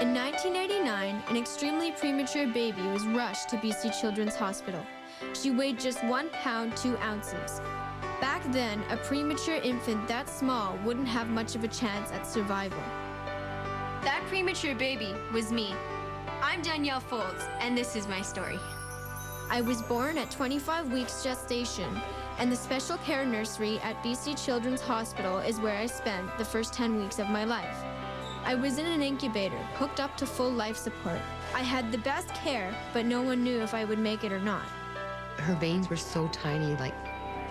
In 1989, an extremely premature baby was rushed to BC Children's Hospital. She weighed just 1 pound, 2 ounces. Back then, a premature infant that small wouldn't have much of a chance at survival. That premature baby was me. I'm Danielle Foulds, and this is my story. I was born at 25 weeks gestation, and the special care nursery at BC Children's Hospital is where I spent the first 10 weeks of my life. I was in an incubator, hooked up to full life support. I had the best care, but no one knew if I would make it or not. Her veins were so tiny, like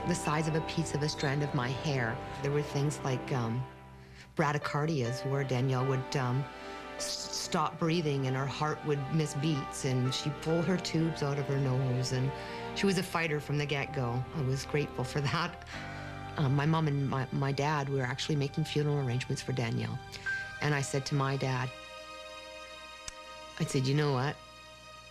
the size of a piece of a strand of my hair. There were things like bradycardias, where Danielle would stop breathing and her heart would miss beats, and she'd pull her tubes out of her nose, and she was a fighter from the get-go. I was grateful for that. My mom and my dad were actually making funeral arrangements for Danielle. And I said to my dad, I said, you know what?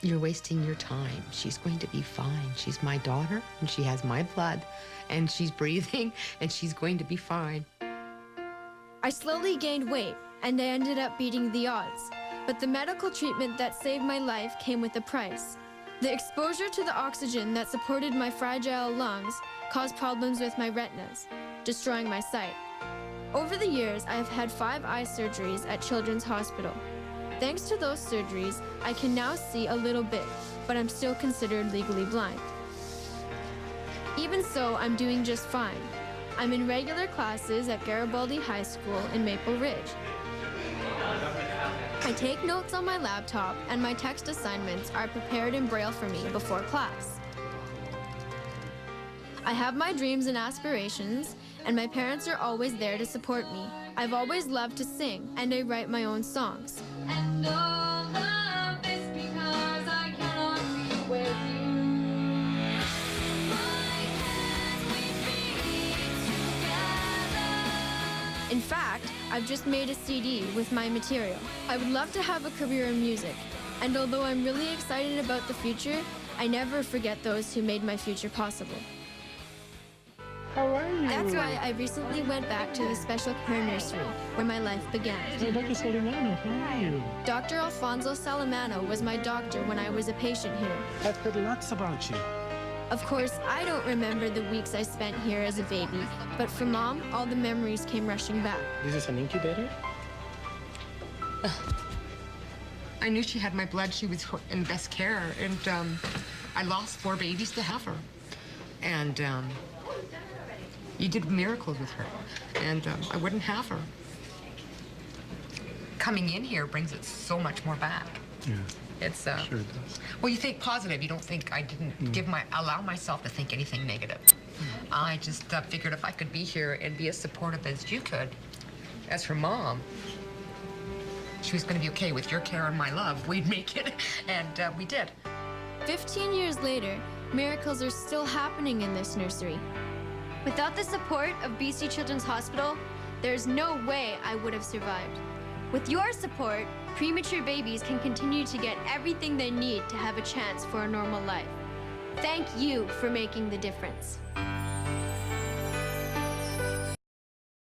You're wasting your time. She's going to be fine. She's my daughter, and she has my blood, and she's breathing, and she's going to be fine. I slowly gained weight, and I ended up beating the odds. But the medical treatment that saved my life came with a price. The exposure to the oxygen that supported my fragile lungs caused problems with my retinas, destroying my sight. Over the years, I have had 5 eye surgeries at Children's Hospital. Thanks to those surgeries, I can now see a little bit, but I'm still considered legally blind. Even so, I'm doing just fine. I'm in regular classes at Garibaldi High School in Maple Ridge. I take notes on my laptop, and my text assignments are prepared in Braille for me before class. I have my dreams and aspirations, and my parents are always there to support me. I've always loved to sing, and I write my own songs. And all of this because I cannot be with you. Why can't we be together? In fact, I've just made a CD with my material. I would love to have a career in music, and although I'm really excited about the future, I never forget those who made my future possible. How are you? That's why I recently went back to the special care nursery where my life began. Hey, Dr. Salamano, how are you? Dr. Alfonso Salamano was my doctor when I was a patient here. I've heard lots about you. Of course, I don't remember the weeks I spent here as a baby, but for Mom, all the memories came rushing back. This is an incubator? I knew she had my blood. She was in best care, and I lost 4 babies to have her. And you did miracles with her, and I wouldn't have her. Coming in here brings it so much more back. Yeah. It's Sure it does. well, you think positive. You don't think I didn't allow myself to think anything negative. I just figured if I could be here and be as supportive as you could, as her mom, she was going to be okay with your care and my love. We'd make it, and we did. 15 years later, miracles are still happening in this nursery. Without the support of BC Children's Hospital, there's no way I would have survived. With your support, premature babies can continue to get everything they need to have a chance for a normal life. Thank you for making the difference.